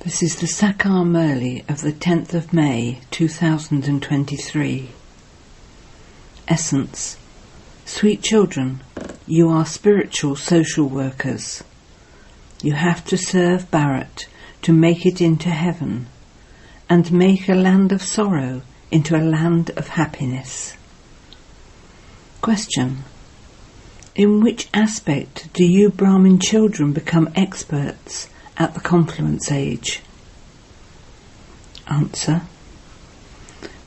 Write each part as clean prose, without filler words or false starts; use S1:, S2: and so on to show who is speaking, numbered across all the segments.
S1: This is the Sakar Murli of the 10th of May 2023. Essence. Sweet children, you are spiritual social workers. You have to serve Bharat to make it into heaven and make a land of sorrow into a land of happiness. Question. In which aspect do you Brahmin children become experts at the confluence age? Answer.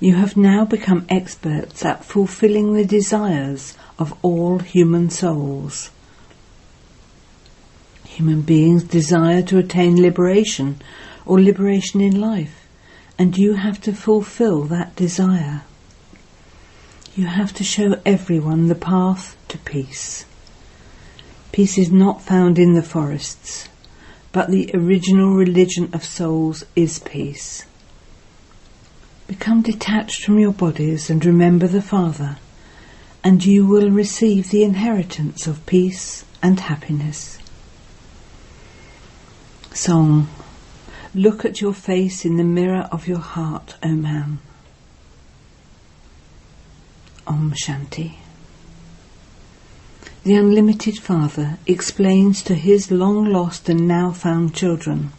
S1: You have now become experts at fulfilling the desires of all human souls. Human beings desire to attain liberation or liberation in life, and you have to fulfill that desire. You have to show everyone the path to peace. Peace is not found in the forests, but the original religion of souls is peace. Become detached from your bodies and remember the Father, and you will receive the inheritance of peace and happiness. Song. Look at your face in the mirror of your heart, O man. Om Shanti. The Unlimited Father explains to his long-lost and now-found children,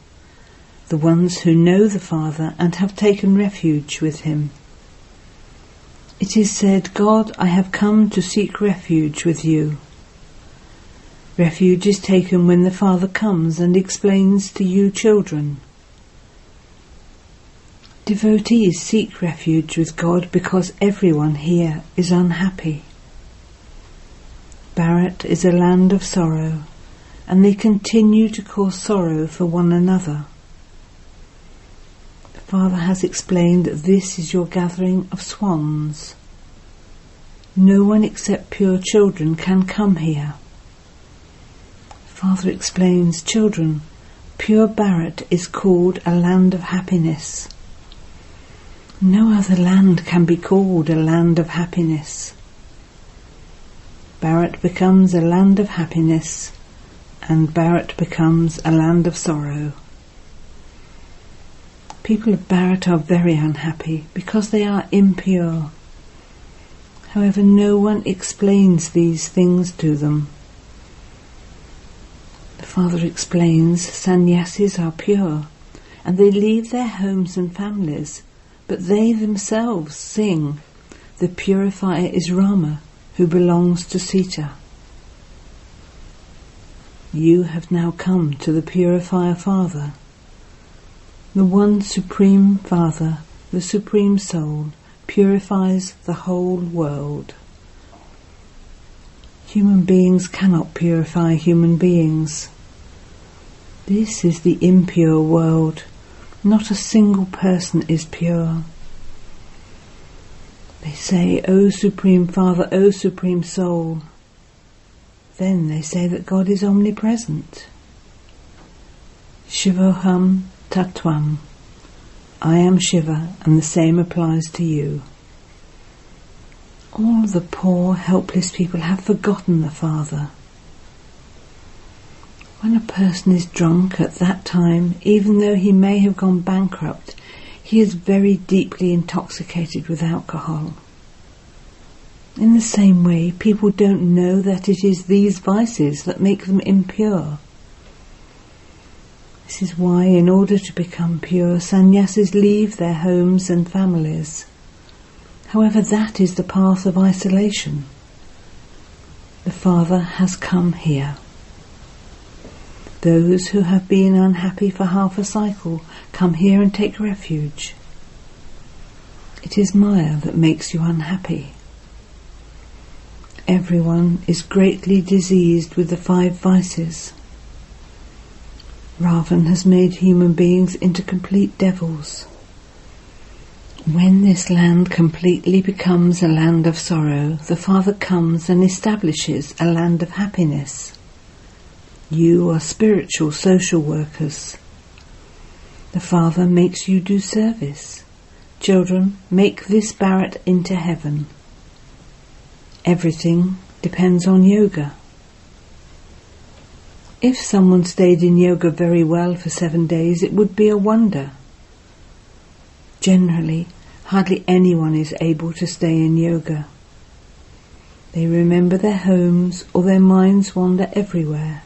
S1: the ones who know the Father and have taken refuge with him. It is said, God, I have come to seek refuge with you. Refuge is taken when the Father comes and explains to you children. Devotees seek refuge with God because everyone here is unhappy. Bharat is a land of sorrow, and they continue to cause sorrow for one another. The Father has explained that this is your gathering of swans. No one except pure children can come here. The Father explains, children, pure Bharat is called a land of happiness. No other land can be called a land of happiness. Bharat becomes a land of happiness, and Bharat becomes a land of sorrow. People of Bharat are very unhappy because they are impure. However, no one explains these things to them. The Father explains sannyasis are pure, and they leave their homes and families, but they themselves sing, the purifier is Rama, who belongs to Sita. You have now come to the Purifier Father. The one Supreme Father, the Supreme Soul, purifies the whole world. Human beings cannot purify human beings. This is the impure world. Not a single person is pure. They say, O Supreme Father, O Supreme Soul. Then they say that God is omnipresent. Shivoham Tattvam. I am Shiva, and the same applies to you. All the poor, helpless people have forgotten the Father. When a person is drunk at that time, even though he may have gone bankrupt, he is very deeply intoxicated with alcohol. In the same way, people don't know that it is these vices that make them impure. This is why, in order to become pure, sannyasis leave their homes and families. However, that is the path of isolation. The Father has come here. Those who have been unhappy for half a cycle come here and take refuge. It is Maya that makes you unhappy. Everyone is greatly diseased with the 5 vices. Ravan has made human beings into complete devils. When this land completely becomes a land of sorrow, the Father comes and establishes a land of happiness. You are spiritual social workers. The Father makes you do service. Children, make this Bharat into heaven. Everything depends on yoga. If someone stayed in yoga very well for 7 days, it would be a wonder. Generally, hardly anyone is able to stay in yoga. They remember their homes, or their minds wander everywhere.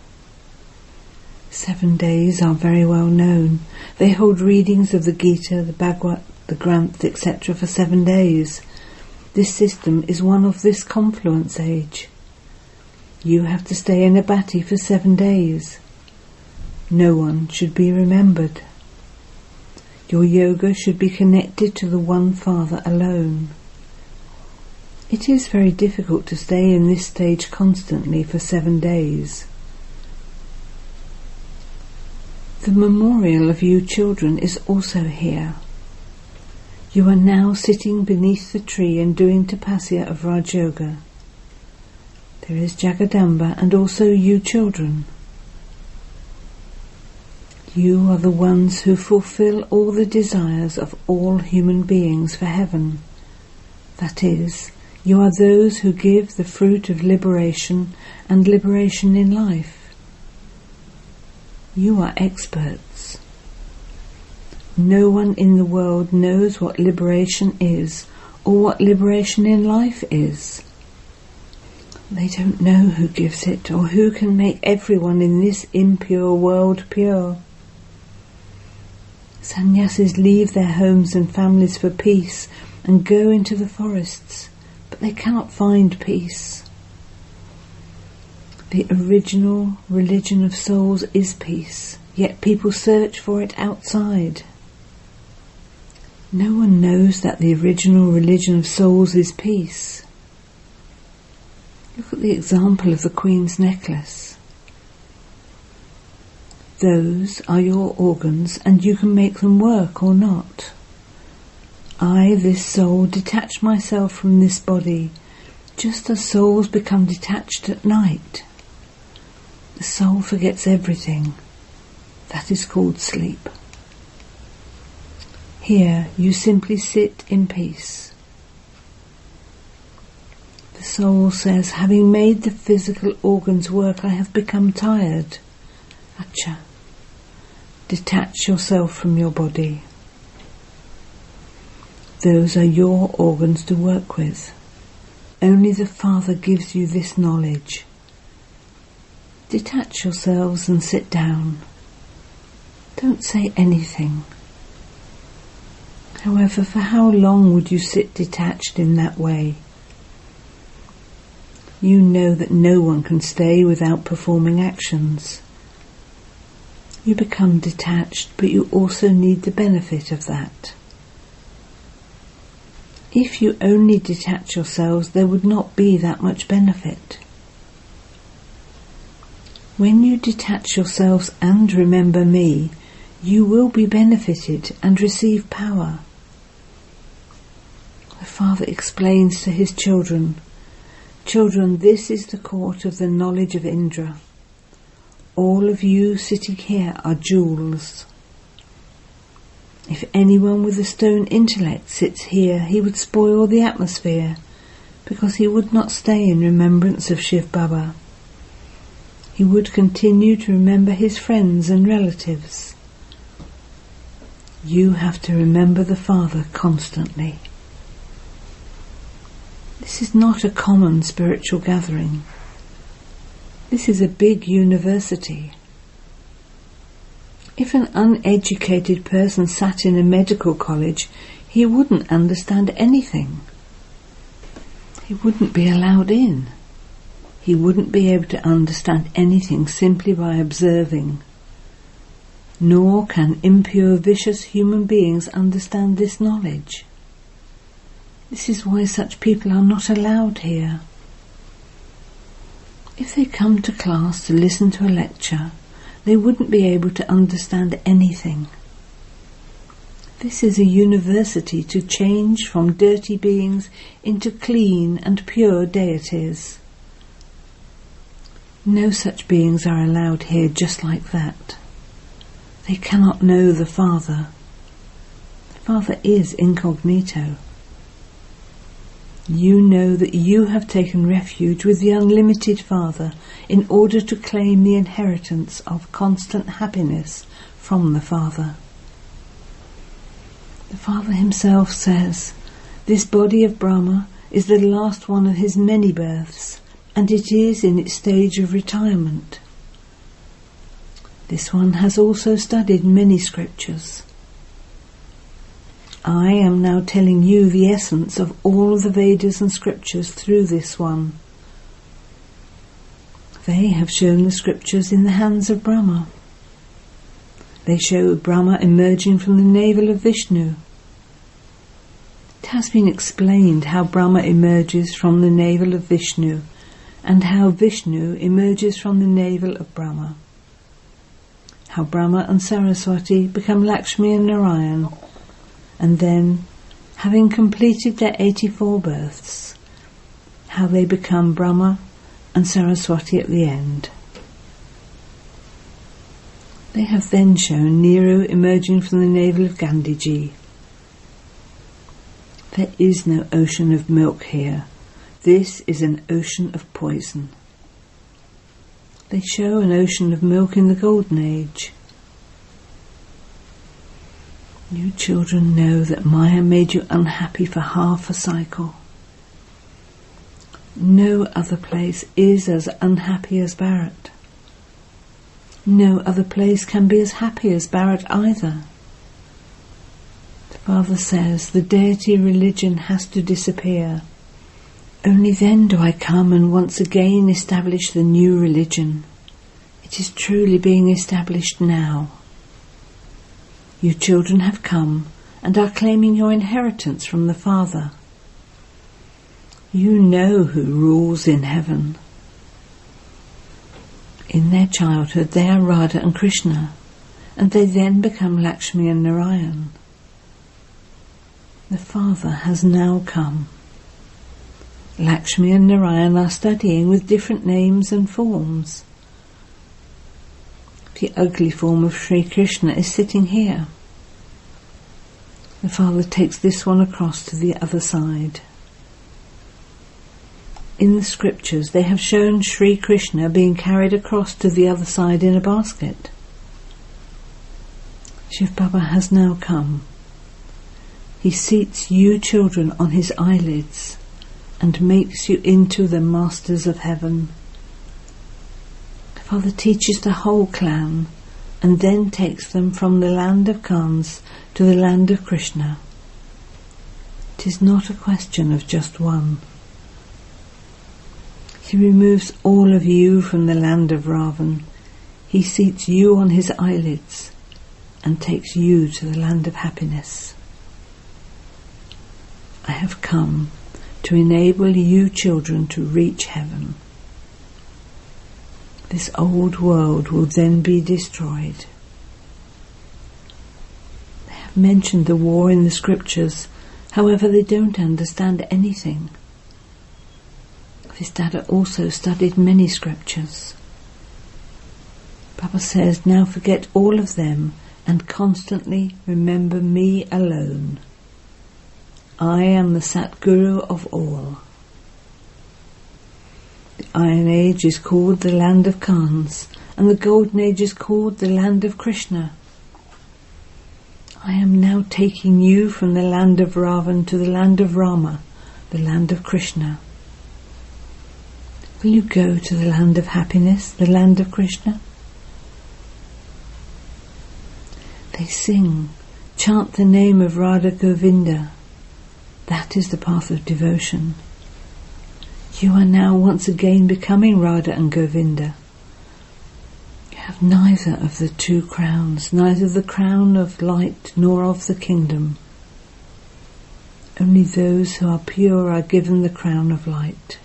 S1: 7 days are very well known. They hold readings of the Gita, the Bhagavad, the Granth, etc. for 7 days. This system is one of this confluence age. You have to stay in a bhatti for 7 days. No one should be remembered. Your yoga should be connected to the one Father alone. It is very difficult to stay in this stage constantly for 7 days. The memorial of you children is also here. You are now sitting beneath the tree and doing tapasya of Raj Yoga. There is Jagadamba and also you children. You are the ones who fulfill all the desires of all human beings for heaven. That is, you are those who give the fruit of liberation and liberation in life. You are experts. No one in the world knows what liberation is or what liberation in life is. They don't know who gives it or who can make everyone in this impure world pure. Sannyasis leave their homes and families for peace and go into the forests, but they cannot find peace. The original religion of souls is peace, yet people search for it outside. No one knows that the original religion of souls is peace. Look at the example of the Queen's necklace. Those are your organs, and you can make them work or not. I, this soul, detach myself from this body, just as souls become detached at night. The soul forgets everything. That is called sleep. Here you simply sit in peace. The soul says, having made the physical organs work, I have become tired. Acha. Detach yourself from your body. Those are your organs to work with. Only the Father gives you this knowledge. Detach yourselves and sit down. Don't say anything. However, for how long would you sit detached in that way? You know that no one can stay without performing actions. You become detached, but you also need the benefit of that. If you only detach yourselves, there would not be that much benefit. When you detach yourselves and remember me, you will be benefited and receive power. The Father explains to his children, Children, this is the court of the knowledge of Indra. All of you sitting here are jewels. If anyone with a stone intellect sits here, he would spoil the atmosphere, because he would not stay in remembrance of Shiv Baba. He would continue to remember his friends and relatives. You have to remember the Father constantly. This is not a common spiritual gathering. This is a big university. If an uneducated person sat in a medical college, he wouldn't understand anything. He wouldn't be allowed in. He wouldn't be able to understand anything simply by observing. Nor can impure, vicious human beings understand this knowledge. This is why such people are not allowed here. If they come to class to listen to a lecture, they wouldn't be able to understand anything. This is a university to change from dirty beings into clean and pure deities. No such beings are allowed here just like that. They cannot know the Father. The Father is incognito. You know that you have taken refuge with the unlimited Father in order to claim the inheritance of constant happiness from the Father. The Father himself says, "This body of Brahma is the last one of his many births, and it is in its stage of retirement. This one has also studied many scriptures. I am now telling you the essence of all the Vedas and scriptures through this one. They have shown the scriptures in the hands of Brahma. They show Brahma emerging from the navel of Vishnu. It has been explained how Brahma emerges from the navel of Vishnu and how Vishnu emerges from the navel of Brahma. How Brahma and Saraswati become Lakshmi and Narayan, and then, having completed their 84 births, how they become Brahma and Saraswati at the end. They have then shown Nehru emerging from the navel of Gandhiji. There is no ocean of milk here. This is an ocean of poison. They show an ocean of milk in the Golden Age. You children know that Maya made you unhappy for half a cycle. No other place is as unhappy as Bharat. No other place can be as happy as Bharat either. The Father says the deity religion has to disappear. Only then do I come and once again establish the new religion. It is truly being established now. You children have come and are claiming your inheritance from the Father. You know who rules in heaven. In their childhood they are Radha and Krishna, and they then become Lakshmi and Narayan. The Father has now come. Lakshmi and Narayan are studying with different names and forms. The ugly form of Sri Krishna is sitting here. The Father takes this one across to the other side. In the scriptures they have shown Sri Krishna being carried across to the other side in a basket. Shiv Baba has now come. He seats you children on his eyelids and makes you into the masters of heaven. The Father teaches the whole clan and then takes them from the land of Kans to the land of Krishna. It is not a question of just one. He removes all of you from the land of Ravan. He seats you on his eyelids and takes you to the land of happiness. I have come to enable you children to reach heaven. This old world will then be destroyed. They have mentioned the war in the scriptures, however they don't understand anything. This Dada also studied many scriptures. Baba says, now forget all of them and constantly remember me alone. I am the Satguru of all. The Iron Age is called the land of Kans, and the Golden Age is called the land of Krishna. I am now taking you from the land of Ravan to the land of Rama, the land of Krishna. Will you go to the land of happiness, the land of Krishna? They sing, chant the name of Radha Govinda. That is the path of devotion. You are now once again becoming Radha and Govinda. You have neither of the two crowns, neither the crown of light nor of the kingdom. Only those who are pure are given the crown of light.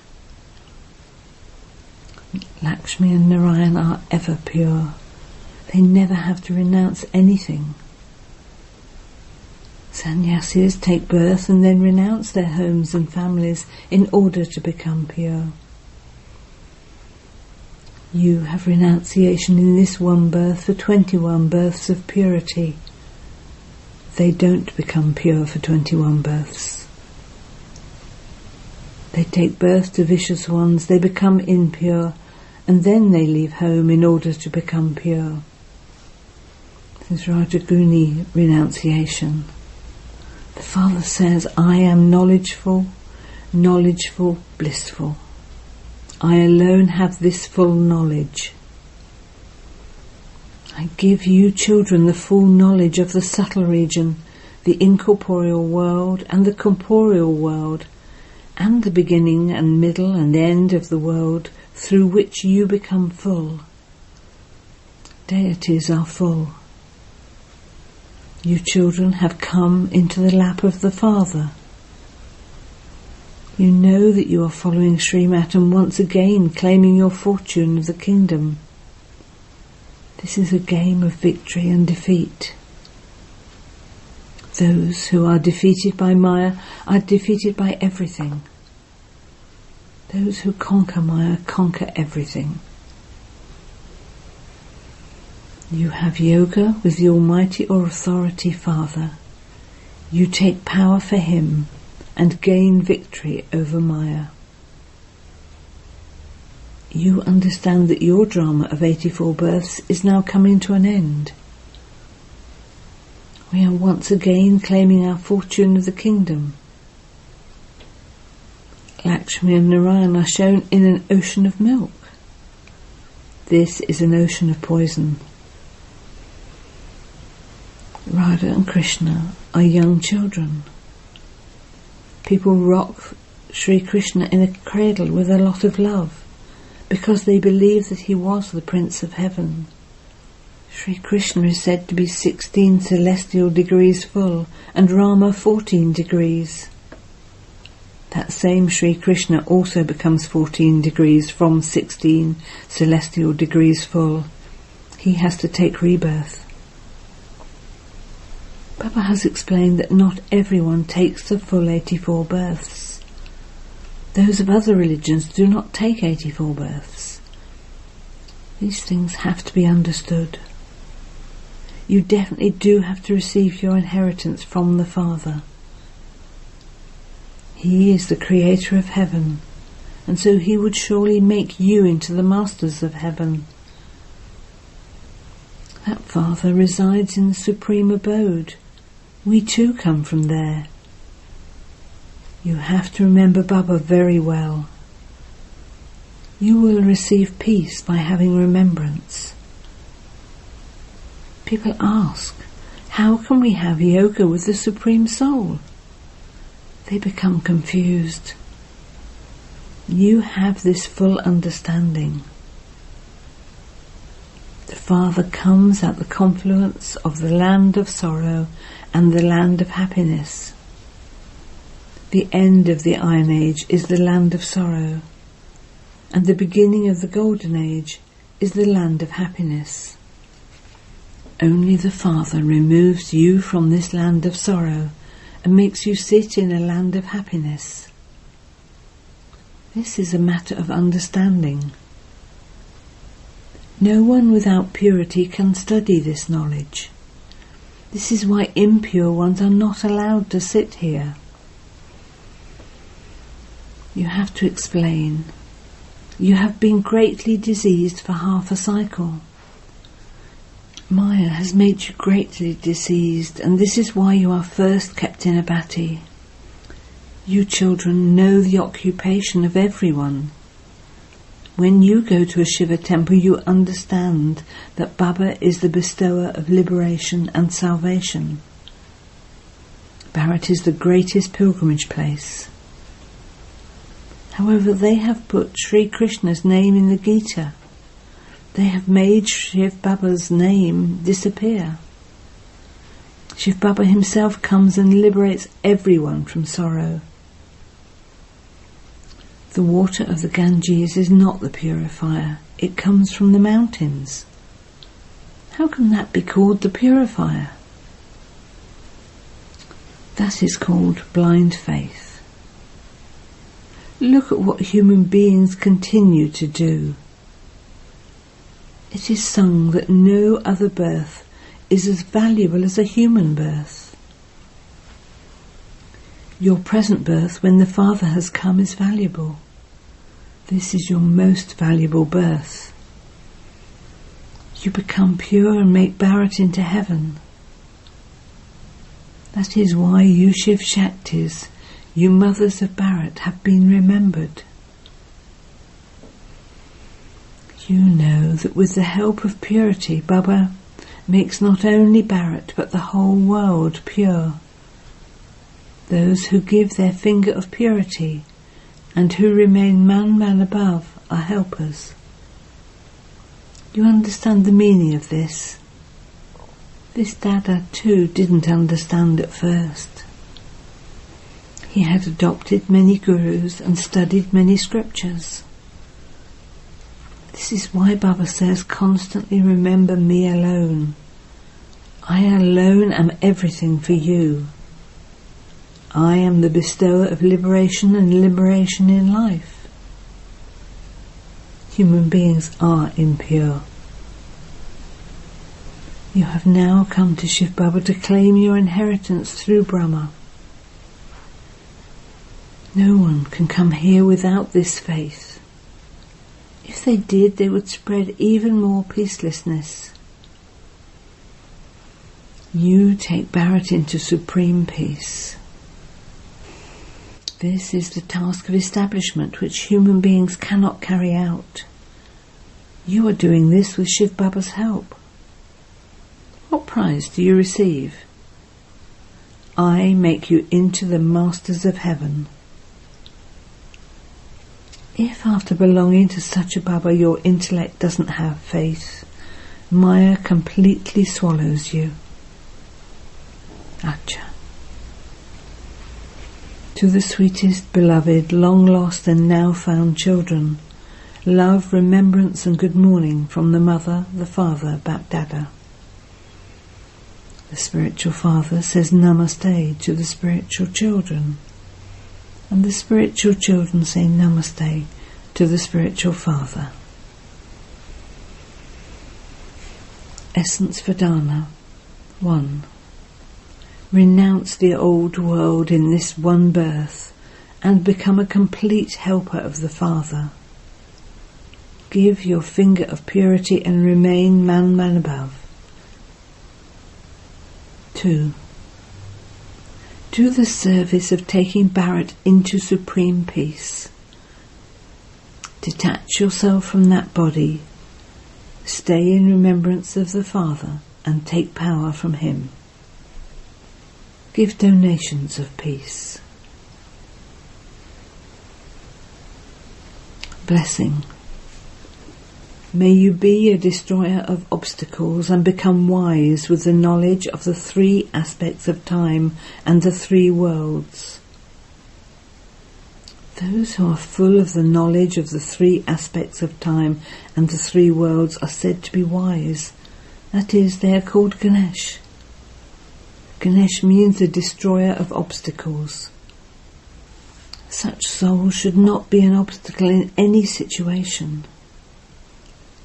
S1: Lakshmi and Narayan are ever pure. They never have to renounce anything. Sannyasis take birth and then renounce their homes and families in order to become pure. You have renunciation in this one birth for 21 births of purity. They don't become pure for 21 births. They take birth to vicious ones, they become impure, and then they leave home in order to become pure. This is Rajaguni renunciation. The Father says, I am knowledgeful, blissful. I alone have this full knowledge. I give you children the full knowledge of the subtle region, the incorporeal world and the corporeal world, and the beginning and middle and end of the world through which you become full. Deities are full. You children have come into the lap of the Father. You know that you are following Srimat and once again claiming your fortune of the kingdom. This is a game of victory and defeat. Those who are defeated by Maya are defeated by everything. Those who conquer Maya conquer everything. You have yoga with the Almighty or Authority Father. You take power for Him and gain victory over Maya. You understand that your drama of 84 births is now coming to an end. We are once again claiming our fortune of the kingdom. Lakshmi and Narayan are shown in an ocean of milk. This is an ocean of poison. Radha and Krishna are young children. People rock Sri Krishna in a cradle with a lot of love because they believe that he was the Prince of Heaven. Sri Krishna is said to be 16 celestial degrees full and Rama 14 degrees. That same Sri Krishna also becomes 14 degrees from 16 celestial degrees full. He has to take rebirth. Baba has explained that not everyone takes the full 84 births. Those of other religions do not take 84 births. These things have to be understood. You definitely do have to receive your inheritance from the Father. He is the creator of heaven, and so he would surely make you into the masters of heaven. That Father resides in the supreme abode. We too come from there. You have to remember Baba very well. You will receive peace by having remembrance. People ask, how can we have yoga with the Supreme Soul? They become confused. You have this full understanding. The Father comes at the confluence of the land of sorrow and the land of happiness. The end of the Iron Age is the land of sorrow, and the beginning of the Golden Age is the land of happiness. Only the Father removes you from this land of sorrow and makes you sit in a land of happiness. This is a matter of understanding. No one without purity can study this knowledge. This is why impure ones are not allowed to sit here. You have to explain. You have been greatly diseased for half a cycle. Maya has made you greatly diseased, and this is why you are first kept in a bhatti. You children know the occupation of everyone. When you go to a Shiva temple, you understand that Baba is the bestower of liberation and salvation. Bharat is the greatest pilgrimage place. However, they have put Sri Krishna's name in the Gita. They have made Shiv Baba's name disappear. Shiv Baba himself comes and liberates everyone from sorrow. The water of the Ganges is not the purifier. It comes from the mountains. How can that be called the purifier? That is called blind faith. Look at what human beings continue to do. It is sung that no other birth is as valuable as a human birth. Your present birth, when the Father has come, is valuable. This is your most valuable birth. You become pure and make Bharat into heaven. That is why you Shiv Shaktis, you mothers of Bharat, have been remembered. You know that with the help of purity, Baba makes not only Bharat but the whole world pure. Those who give their finger of purity and who remain man above are helpers. You understand the meaning of this? This Dada too didn't understand at first. He had adopted many gurus and studied many scriptures. This is why Baba says constantly remember me alone. I alone am everything for you. I am the bestower of liberation and liberation in life. Human beings are impure. You have now come to Shiv Baba to claim your inheritance through Brahma. No one can come here without this faith. If they did, they would spread even more peacelessness. You take Bharat into supreme peace. This is the task of establishment which human beings cannot carry out. You are doing this with Shiv Baba's help. What prize do you receive? I make you into the masters of heaven. If after belonging to such a Baba your intellect doesn't have faith, Maya completely swallows you. Acha. To the sweetest, beloved, long-lost and now-found children, love, remembrance and good morning from the Mother, the Father, Bap Dada. The spiritual father says namaste to the spiritual children, and the spiritual children say namaste to the spiritual father. Essence Vedana 1. Renounce the old world in this one birth and become a complete helper of the Father. Give your finger of purity and remain man above. 2. Do the service of taking Bharat into supreme peace. Detach yourself from that body, stay in remembrance of the Father and take power from him. Give donations of peace. Blessing. May you be a destroyer of obstacles and become wise with the knowledge of the 3 aspects of time and the 3 worlds. Those who are full of the knowledge of the 3 aspects of time and the 3 worlds are said to be wise. That is, they are called Ganesh. Ganesh means the destroyer of obstacles. Such souls should not be an obstacle in any situation.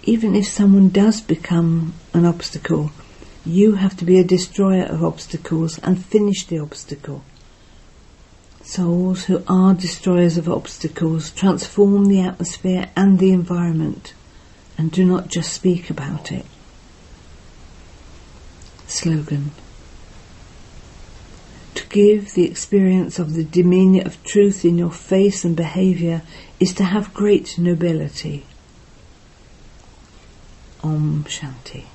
S1: Even if someone does become an obstacle, you have to be a destroyer of obstacles and finish the obstacle. Souls who are destroyers of obstacles transform the atmosphere and the environment and do not just speak about it. Slogan. To give the experience of the demeanour of truth in your face and behaviour is to have great nobility. Om Shanti.